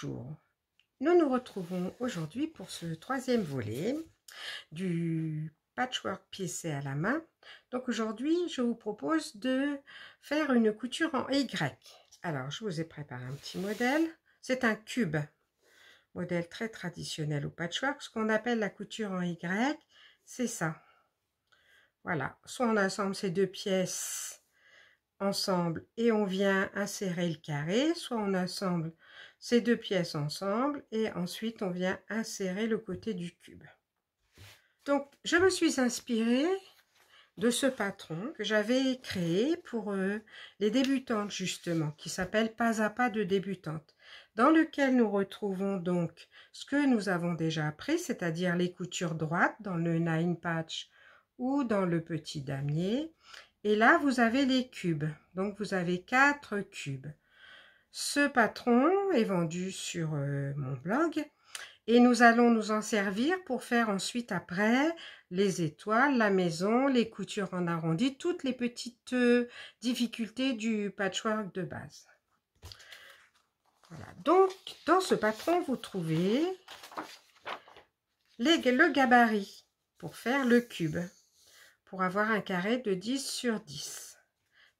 Bonjour, nous nous retrouvons aujourd'hui pour ce troisième volet du patchwork piécé à la main. Donc aujourd'hui, je vous propose de faire une couture en Y. Alors, je vous ai préparé un petit modèle. C'est un cube, modèle très traditionnel au patchwork. Ce qu'on appelle la couture en Y, c'est ça. Voilà, soit on assemble ces deux pièces ensemble et on vient insérer le carré, soit on assemble ces deux pièces ensemble et ensuite on vient insérer le côté du cube. Donc je me suis inspirée de ce patron que j'avais créé pour les débutantes justement, qui s'appelle Pas à pas de débutante, dans lequel nous retrouvons donc ce que nous avons déjà appris, c'est-à-dire les coutures droites dans le nine patch ou dans le petit damier. Et là, vous avez les cubes. Donc, vous avez 4 cubes. Ce patron est vendu sur mon blog. Et nous allons nous en servir pour faire ensuite après les étoiles, la maison, les coutures en arrondi, toutes les petites difficultés du patchwork de base. Voilà. Donc, dans ce patron, vous trouvez le gabarit pour faire le cube, pour avoir un carré de 10 sur 10.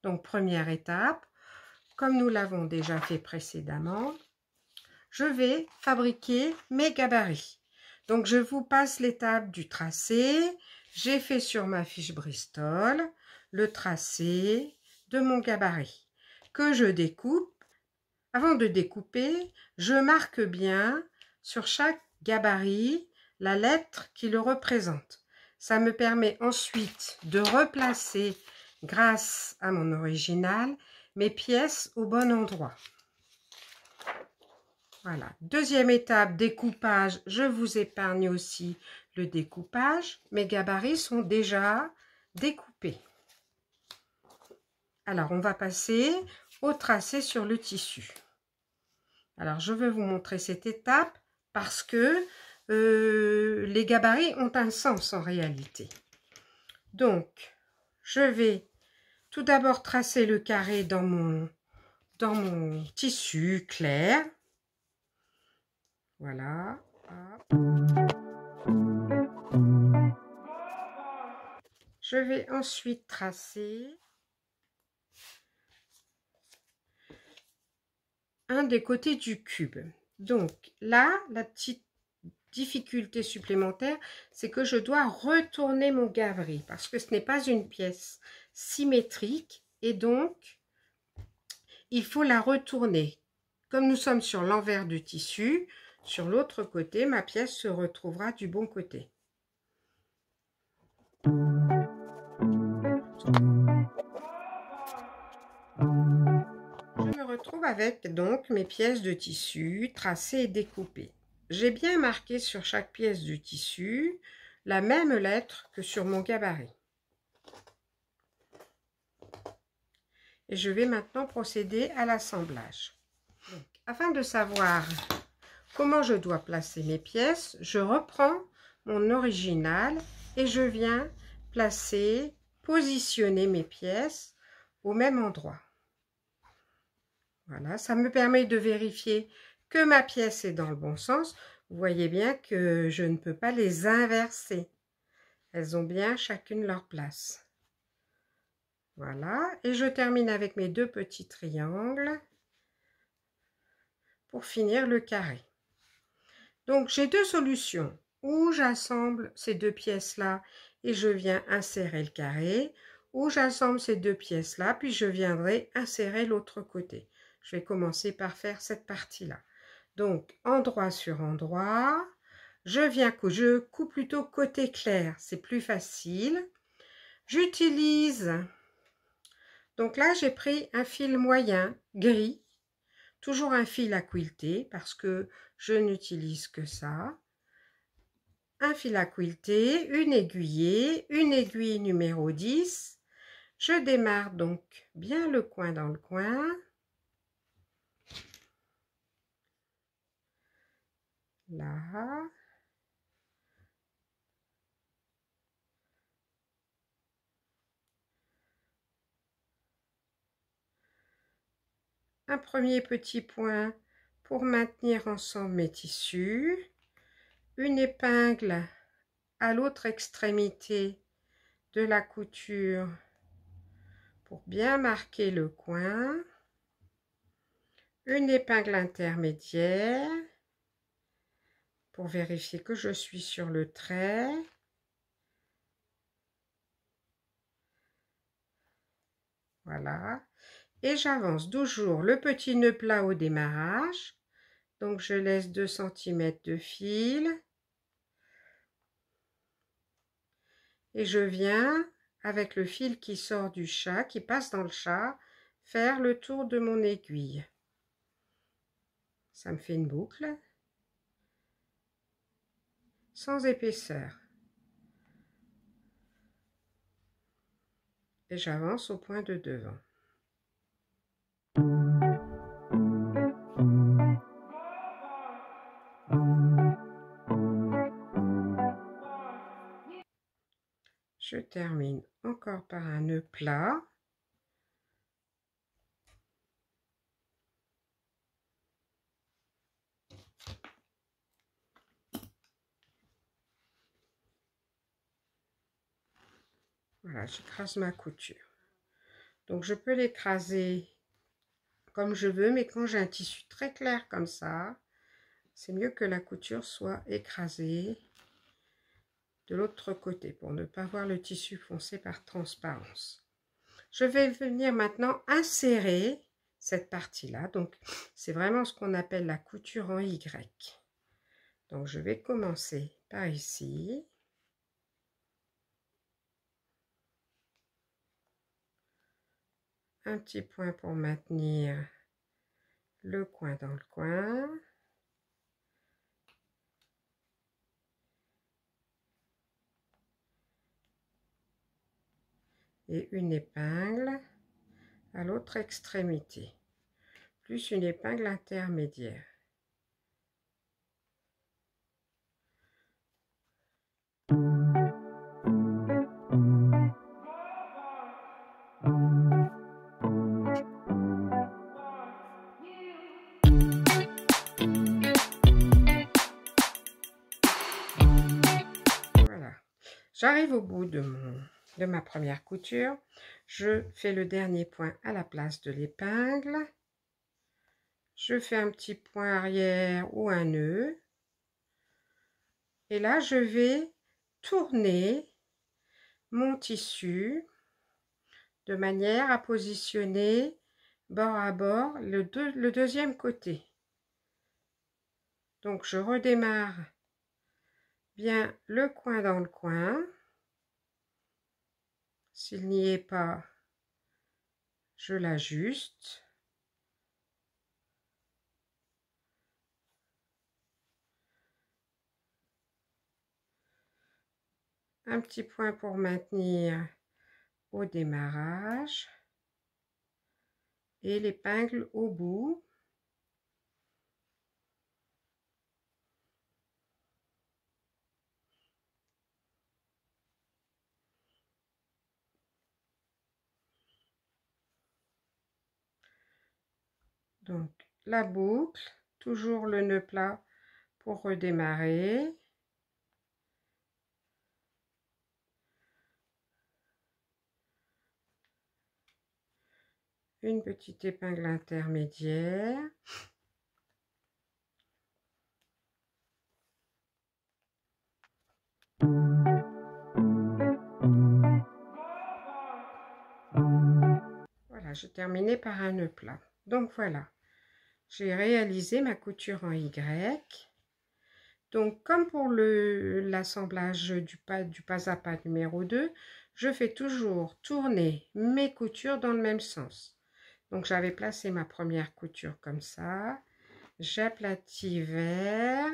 Donc, première étape, comme nous l'avons déjà fait précédemment, je vais fabriquer mes gabarits. Donc, je vous passe l'étape du tracé. J'ai fait sur ma fiche Bristol le tracé de mon gabarit que je découpe. Avant de découper, je marque bien sur chaque gabarit la lettre qui le représente. Ça me permet ensuite de replacer, grâce à mon original, mes pièces au bon endroit. Voilà. Deuxième étape, découpage. Je vous épargne aussi le découpage. Mes gabarits sont déjà découpés. Alors, on va passer au tracé sur le tissu. Alors, je vais vous montrer cette étape parce que les gabarits ont un sens en réalité. Donc, je vais tout d'abord tracer le carré dans mon tissu clair. Voilà. Je vais ensuite tracer un des côtés du cube. Donc là, la petite difficulté supplémentaire, c'est que je dois retourner mon gabarit parce que ce n'est pas une pièce symétrique et donc il faut la retourner. Comme nous sommes sur l'envers du tissu, sur l'autre côté, ma pièce se retrouvera du bon côté. Je me retrouve avec donc mes pièces de tissu tracées et découpées. J'ai bien marqué sur chaque pièce du tissu la même lettre que sur mon gabarit. Et je vais maintenant procéder à l'assemblage. Afin de savoir comment je dois placer mes pièces, je reprends mon original et je viens positionner mes pièces au même endroit. Voilà, ça me permet de vérifier que ma pièce est dans le bon sens. Vous voyez bien que je ne peux pas les inverser. Elles ont bien chacune leur place. Voilà, et je termine avec mes deux petits triangles pour finir le carré. Donc, j'ai deux solutions. Ou j'assemble ces deux pièces-là et je viens insérer le carré, ou j'assemble ces deux pièces-là, puis je viendrai insérer l'autre côté. Je vais commencer par faire cette partie-là. Donc, endroit sur endroit, je coupe plutôt côté clair, c'est plus facile. J'utilise, donc là j'ai pris un fil moyen gris, toujours un fil à quilter parce que je n'utilise que ça. Un fil à quilter, une aiguille numéro 10. Je démarre donc bien le coin dans le coin. Là. Un premier petit point pour maintenir ensemble mes tissus, une épingle à l'autre extrémité de la couture pour bien marquer le coin, une épingle intermédiaire pour vérifier que je suis sur le trait, voilà, et j'avance toujours le petit nœud plat au démarrage, donc je laisse 2 cm de fil et je viens avec le fil qui sort du chat, qui passe dans le chat, faire le tour de mon aiguille. Ça me fait une boucle sans épaisseur. Et j'avance au point de devant. Je termine encore par un nœud plat. Voilà, j'écrase ma couture. Donc je peux l'écraser comme je veux, mais quand j'ai un tissu très clair comme ça, c'est mieux que la couture soit écrasée de l'autre côté pour ne pas voir le tissu foncé par transparence. Je vais venir maintenant insérer cette partie-là. Donc c'est vraiment ce qu'on appelle la couture en Y. Donc je vais commencer par ici. Un petit point pour maintenir le coin dans le coin. Et une épingle à l'autre extrémité, plus une épingle intermédiaire. Voilà, j'arrive au bout de ma première couture. Je fais le dernier point à la place de l'épingle. Je fais un petit point arrière ou un nœud. Et là, je vais tourner mon tissu de manière à positionner bord à bord le deuxième côté. Donc, je redémarre bien le coin dans le coin. S'il n'y est pas, je l'ajuste. Un petit point pour maintenir au démarrage et l'épingle au bout. Donc la boucle, toujours le nœud plat pour redémarrer. Une petite épingle intermédiaire. Voilà, je terminais par un nœud plat. Donc voilà, j'ai réalisé ma couture en Y. Donc comme pour l'assemblage du pas à pas numéro 2, je fais toujours tourner mes coutures dans le même sens. Donc j'avais placé ma première couture comme ça, j'aplatis vers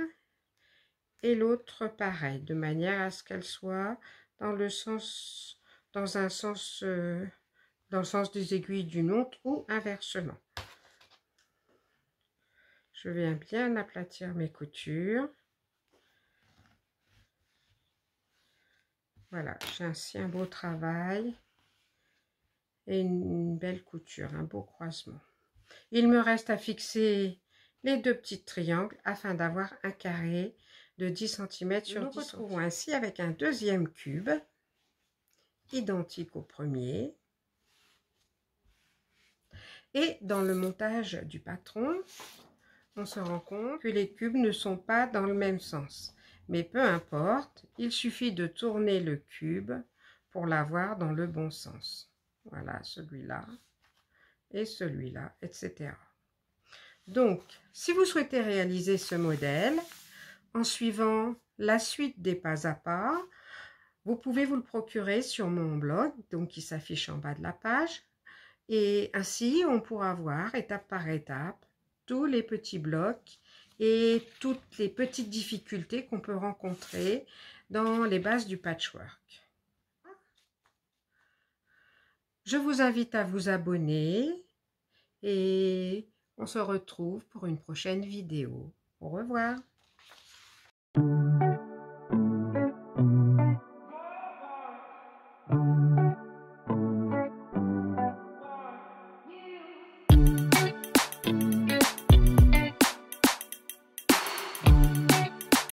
et l'autre pareil, de manière à ce qu'elle soit dans le sens, dans le sens des aiguilles d'une montre ou inversement. Je viens bien aplatir mes coutures. Voilà, j'ai ainsi un beau travail et une belle couture, un beau croisement. Il me reste à fixer les 2 petits triangles afin d'avoir un carré de 10 cm sur 10 cm. Nous nous retrouvons ainsi avec un deuxième cube identique au premier. Et dans le montage du patron, on se rend compte que les cubes ne sont pas dans le même sens. Mais peu importe, il suffit de tourner le cube pour l'avoir dans le bon sens. Voilà, celui-là et celui-là, etc. Donc, si vous souhaitez réaliser ce modèle en suivant la suite des pas à pas, vous pouvez vous le procurer sur mon blog, donc qui s'affiche en bas de la page. Et ainsi, on pourra voir étape par étape tous les petits blocs et toutes les petites difficultés qu'on peut rencontrer dans les bases du patchwork. Je vous invite à vous abonner et on se retrouve pour une prochaine vidéo. Au revoir.